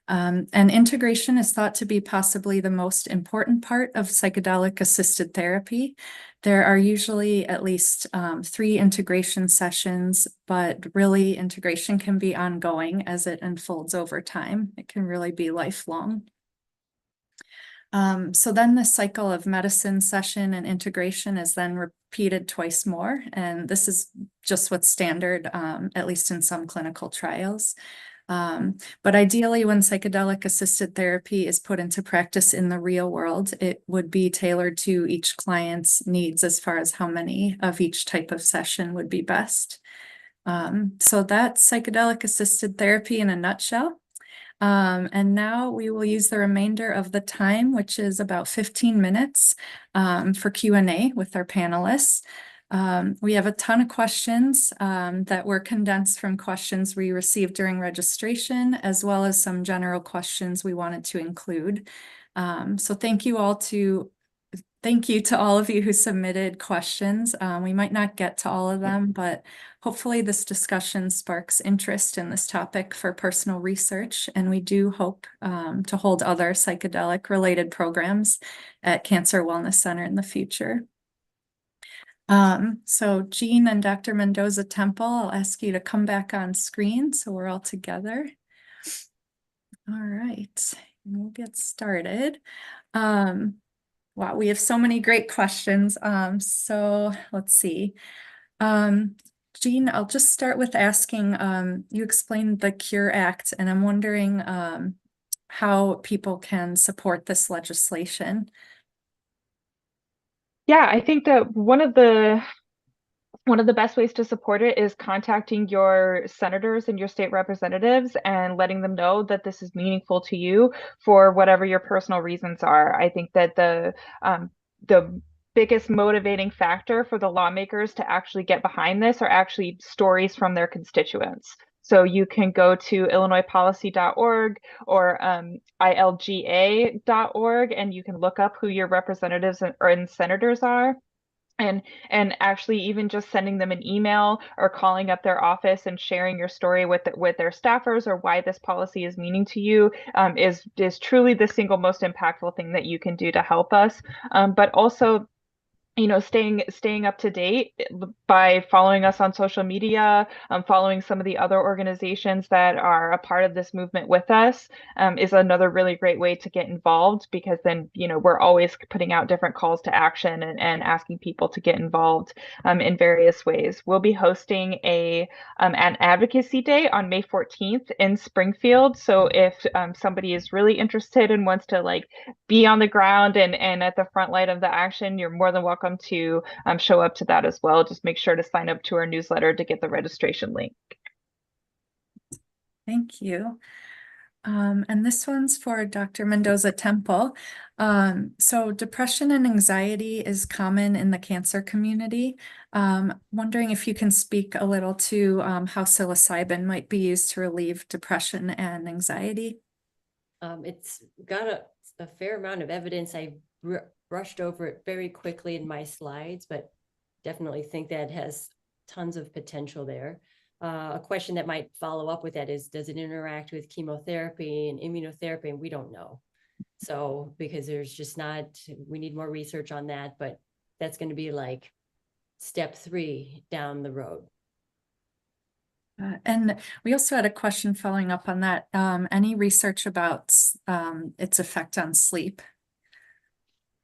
And integration is thought to be possibly the most important part of psychedelic assisted therapy. There are usually at least 3 integration sessions, but really integration can be ongoing as it unfolds over time. It can really be lifelong. So then the cycle of medicine session and integration is then repeated twice more. And this is just what's standard, at least in some clinical trials. But ideally, when psychedelic assisted therapy is put into practice in the real world, it would be tailored to each client's needs as far as how many of each type of session would be best. So that's psychedelic assisted therapy in a nutshell. And now we will use the remainder of the time, which is about 15 minutes, for Q&A with our panelists. We have a ton of questions that were condensed from questions we received during registration, as well as some general questions we wanted to include. So thank you to all of you who submitted questions. We might not get to all of them, but hopefully this discussion sparks interest in this topic for personal research, and we do hope to hold other psychedelic-related programs at Cancer Wellness Center in the future. So Jean and Dr. Mendoza-Temple, I'll ask you to come back on screen so we're all together. All right, we'll get started. Wow, we have so many great questions. So let's see. Jean, I'll just start with asking, you explained the CURE Act, and I'm wondering how people can support this legislation. Yeah, I think that one of the best ways to support it is contacting your senators and your state representatives and letting them know that this is meaningful to you for whatever your personal reasons are. I think that the biggest motivating factor for the lawmakers to actually get behind this are actually stories from their constituents. So you can go to illinoispolicy.org or ilga.org, and you can look up who your representatives and senators are. And actually even just sending them an email or calling up their office and sharing your story with their staffers or why this policy is meaning to you is truly the single most impactful thing that you can do to help us. But also, staying up to date by following us on social media, following some of the other organizations that are a part of this movement with us, is another really great way to get involved, because then, we're always putting out different calls to action and asking people to get involved in various ways. We'll be hosting an advocacy day on May 14th in Springfield. So if somebody is really interested and wants to be on the ground and at the front light of the action, you're more than welcome to show up to that as well. Just make sure to sign up to our newsletter to get the registration link. Thank you. And this one's for Dr. Mendoza-Temple. So depression and anxiety is common in the cancer community. Wondering if you can speak a little to how psilocybin might be used to relieve depression and anxiety. It's got a fair amount of evidence. I brushed over it very quickly in my slides, but definitely think that has tons of potential there. A question that might follow up with that is, does it interact with chemotherapy and immunotherapy? And we don't know. So, because there's just we need more research on that, but that's going to be like step 3 down the road. And we also had a question following up on that. Any research about its effect on sleep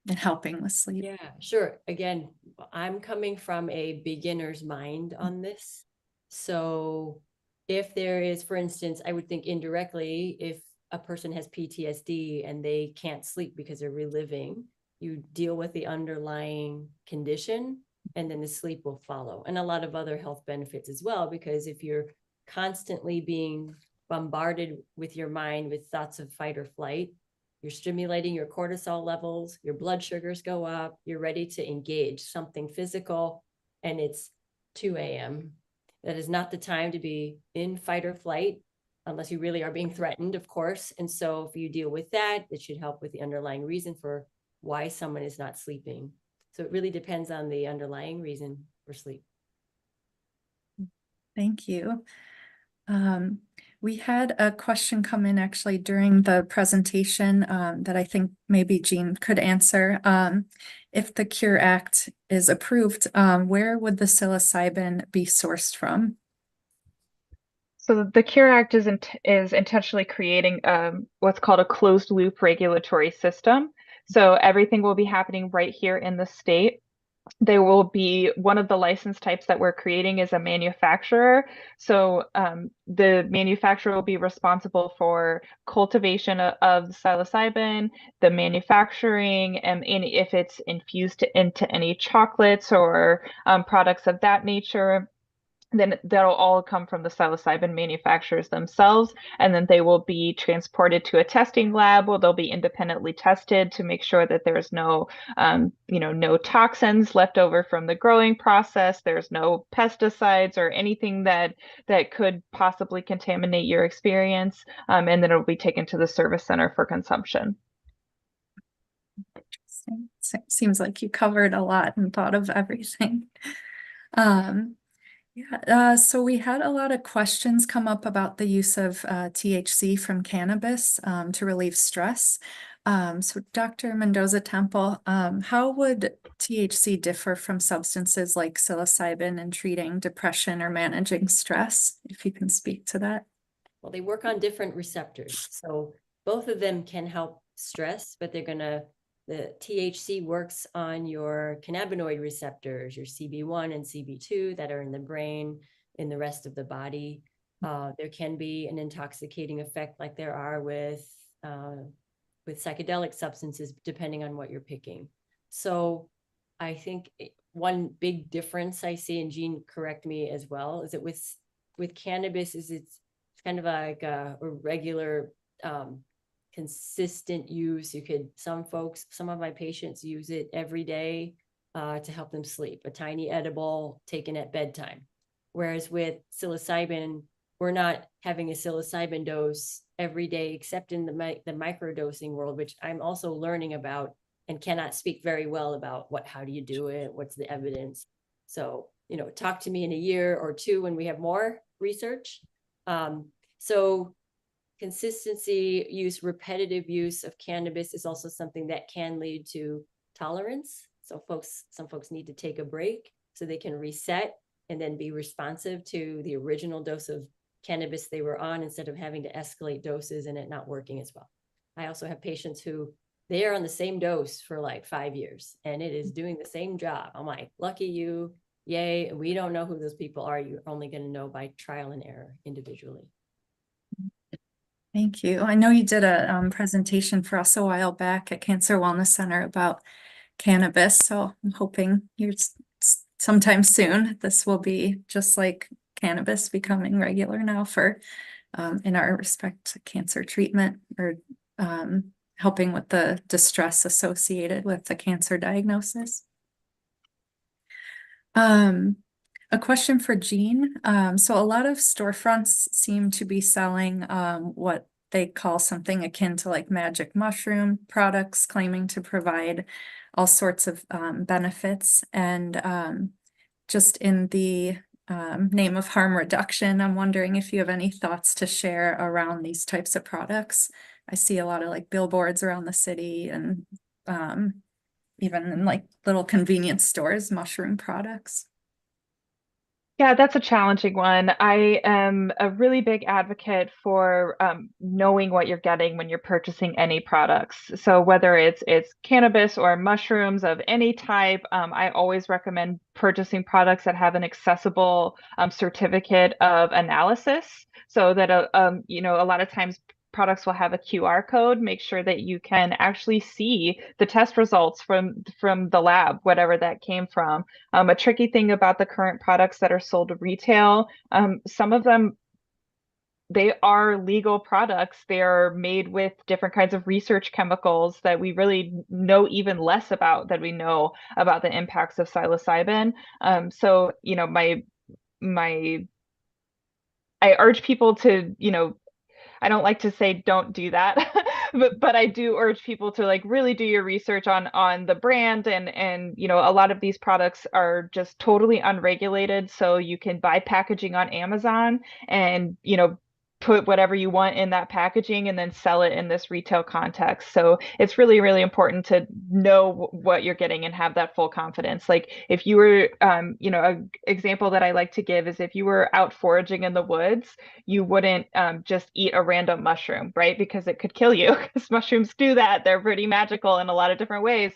and helping with sleep? Yeah, sure. Again, I'm coming from a beginner's mind on this. So if there is, for instance, I would think indirectly, if a person has PTSD and they can't sleep because they're reliving, you deal with the underlying condition and then the sleep will follow. And a lot of other health benefits as well, because if you're constantly being bombarded with your mind with thoughts of fight or flight, you're stimulating your cortisol levels, your blood sugars go up, you're ready to engage something physical, and it's 2 a.m. That is not the time to be in fight or flight, unless you really are being threatened, of course. And so if you deal with that, it should help with the underlying reason for why someone is not sleeping. So it really depends on the underlying reason for sleep. Thank you. We had a question come in actually during the presentation that I think maybe Jean could answer. If the CURE Act is approved, where would the psilocybin be sourced from? So the CURE Act is intentionally creating what's called a closed loop regulatory system. So everything will be happening right here in the state. There will be one of the license types that we're creating is a manufacturer. So the manufacturer will be responsible for cultivation of psilocybin, the manufacturing, and if it's infused into any chocolates or products of that nature. then that'll all come from the psilocybin manufacturers themselves, and then they will be transported to a testing lab where they'll be independently tested to make sure that there's no, no toxins left over from the growing process. There's no pesticides or anything that could possibly contaminate your experience, and then it'll be taken to the service center for consumption. Seems like you covered a lot and thought of everything. So we had a lot of questions come up about the use of THC from cannabis to relieve stress. So Dr. Mendoza-Temple, how would THC differ from substances like psilocybin in treating depression or managing stress? If you can speak to that. Well, they work on different receptors. So both of them can help stress, but the THC works on your cannabinoid receptors, your CB1 and CB2 that are in the brain, in the rest of the body. There can be an intoxicating effect like there are with psychedelic substances, depending on what you're picking. So I think one big difference I see, and Jean, correct me as well, is that with cannabis it's kind of like a regular consistent use. Some of my patients use it every day to help them sleep, a tiny edible taken at bedtime. Whereas with psilocybin, we're not having a psilocybin dose every day, except in the microdosing world, which I'm also learning about and cannot speak very well about how do you do it? What's the evidence? So, talk to me in a year or two when we have more research. So consistency use, repetitive use of cannabis is also something that can lead to tolerance. So some folks need to take a break so they can reset and then be responsive to the original dose of cannabis they were on, instead of having to escalate doses and it not working as well. I also have patients who they are on the same dose for like 5 years and it is doing the same job. I'm like, lucky you, yay. We don't know who those people are. You're only going to know by trial and error individually. Thank you. I know you did a presentation for us a while back at Cancer Wellness Center about cannabis, so I'm hoping sometime soon this will be just like cannabis becoming regular now for in our respect to cancer treatment, or helping with the distress associated with the cancer diagnosis. A question for Jean. So a lot of storefronts seem to be selling what they call something akin to like magic mushroom products, claiming to provide all sorts of benefits. And just in the name of harm reduction, I'm wondering if you have any thoughts to share around these types of products. I see a lot of like billboards around the city and even in like little convenience stores, mushroom products. Yeah, that's a challenging one. I am a really big advocate for knowing what you're getting when you're purchasing any products. So whether it's cannabis or mushrooms of any type, I always recommend purchasing products that have an accessible certificate of analysis, so that a lot of times products will have a QR code. Make sure that you can actually see the test results from the lab, whatever that came from. A tricky thing about the current products that are sold to retail, some of them, they are legal products. They are made with different kinds of research chemicals that we really know even less about than we know about the impacts of psilocybin. So, I urge people to, I don't like to say don't do that, but I do urge people to like really do your research on the brand, and a lot of these products are just totally unregulated, so you can buy packaging on Amazon and put whatever you want in that packaging and then sell it in this retail context. So it's really, really important to know what you're getting and have that full confidence. Like if you were, an example that I like to give is if you were out foraging in the woods, you wouldn't just eat a random mushroom, right? Because it could kill you, because mushrooms do that. They're pretty magical in a lot of different ways.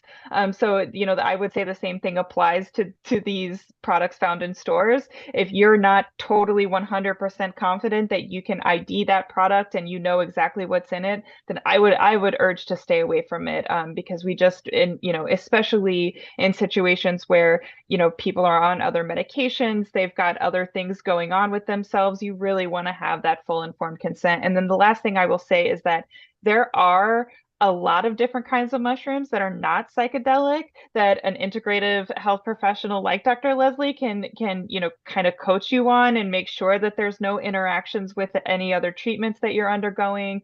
So, I would say the same thing applies to these products found in stores. If you're not totally 100% confident that you can ID that product and you know exactly what's in it, then I would urge to stay away from it, because we just especially in situations where people are on other medications, they've got other things going on with themselves. You really want to have that full informed consent. And then the last thing I will say is that there are a lot of different kinds of mushrooms that are not psychedelic that an integrative health professional like Dr. Leslie can kind of coach you on and make sure that there's no interactions with any other treatments that you're undergoing.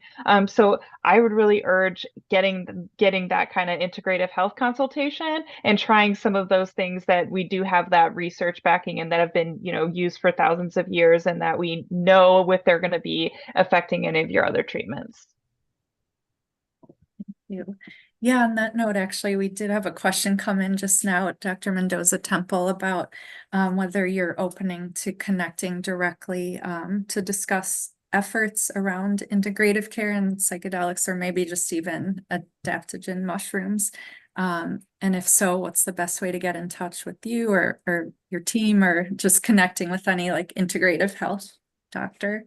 So I would really urge getting that kind of integrative health consultation and trying some of those things that we do have that research backing and that have been used for thousands of years and that we know if they're going to be affecting any of your other treatments. You. Yeah, on that note, actually, we did have a question come in just now at Dr. Mendoza Temple about whether you're opening to connecting directly to discuss efforts around integrative care and psychedelics, or maybe just even adaptogen mushrooms. And if so, what's the best way to get in touch with you or your team, or just connecting with any like integrative health doctor?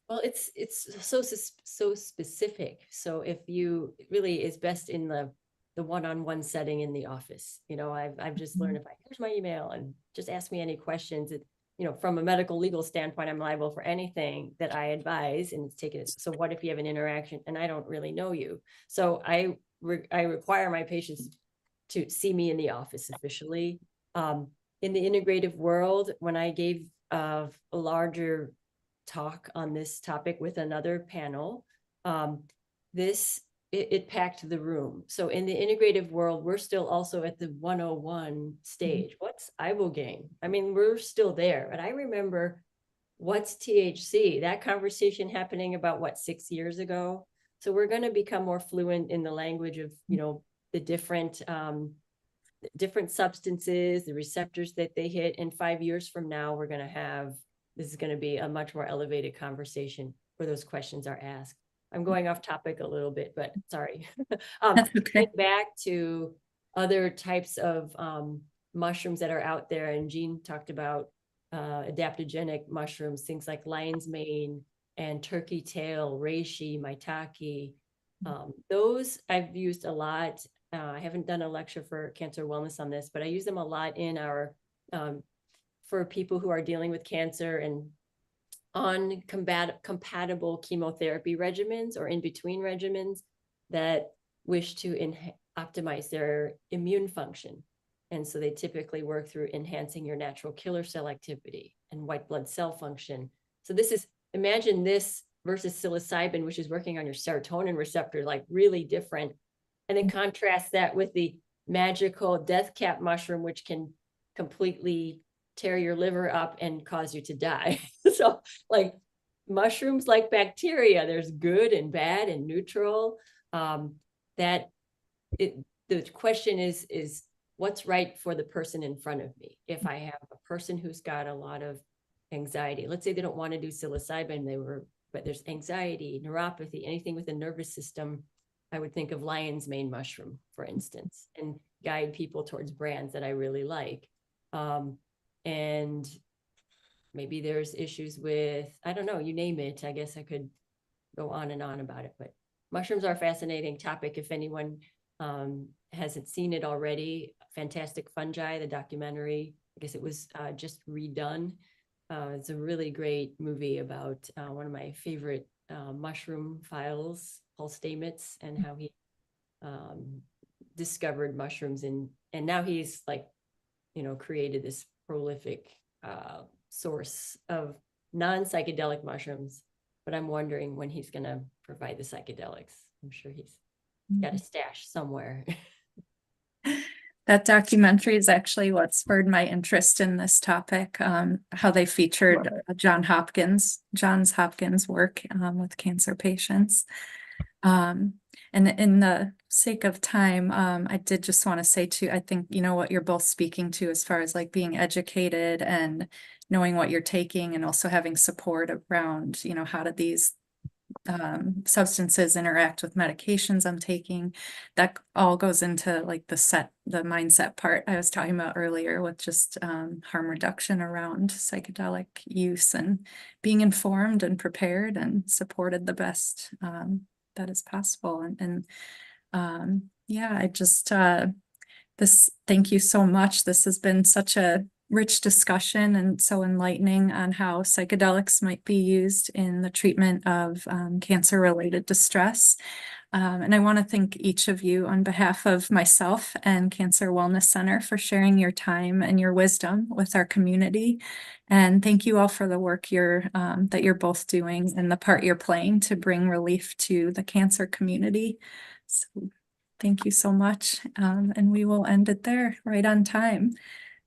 Well, it's so specific. So if you it really is best in the one-on-one setting in the office. I've just learned, if here's my email and just ask me any questions. From a medical legal standpoint, I'm liable for anything that I advise, and it's taken. So what if you have an interaction and I don't really know you? So I require my patients to see me in the office officially. In the integrative world, when I gave a larger talk on this topic with another panel, it packed the room. So in the integrative world, we're still also at the 101 stage. What's ibogaine? I mean, we're still there, but I remember what's THC, that conversation happening about 6 years ago. So we're going to become more fluent in the language of the different substances, the receptors that they hit. And 5 years from now, this is going to be a much more elevated conversation where those questions are asked. I'm going off topic a little bit, but sorry. That's okay. Back to other types of mushrooms that are out there, and Jean talked about adaptogenic mushrooms, things like lion's mane and turkey tail, reishi, maitake. Those I've used a lot. I haven't done a lecture for cancer wellness on this, but I use them a lot in our for people who are dealing with cancer and on compatible chemotherapy regimens or in between regimens that wish to optimize their immune function. And so they typically work through enhancing your natural killer cell activity and white blood cell function. So imagine this versus psilocybin, which is working on your serotonin receptor, like really different. And then contrast that with the magical death cap mushroom, which can completely tear your liver up and cause you to die. So like mushrooms, like bacteria, there's good and bad and neutral. The question is what's right for the person in front of me. If I have a person who's got a lot of anxiety, let's say they don't want to do psilocybin, but there's anxiety, neuropathy, anything with the nervous system, I would think of lion's mane mushroom, for instance, and guide people towards brands that I really like. And maybe there's issues with, I don't know, you name it. I guess I could go on and on about it, but mushrooms are a fascinating topic. If anyone hasn't seen it already, Fantastic Fungi, the documentary, I guess it was just redone. It's a really great movie about one of my favorite mushroom files, Paul Stamets, and how he discovered mushrooms and now he's like, created this prolific source of non-psychedelic mushrooms, but I'm wondering when he's going to provide the psychedelics. I'm sure he's got a stash somewhere. That documentary is actually what spurred my interest in this topic, how they featured Johns Hopkins work with cancer patients. And in the sake of time, I did just want to say too, I think, what you're both speaking to as far as like being educated and knowing what you're taking and also having support around, how do these substances interact with medications I'm taking. That all goes into like the mindset part I was talking about earlier with just harm reduction around psychedelic use and being informed and prepared and supported the best that is possible. Yeah, I just thank you so much. This has been such a rich discussion and so enlightening on how psychedelics might be used in the treatment of cancer-related distress. And I want to thank each of you on behalf of myself and Cancer Wellness Center for sharing your time and your wisdom with our community. And thank you all for the work that you're both doing and the part you're playing to bring relief to the cancer community. So thank you so much. And we will end it there right on time.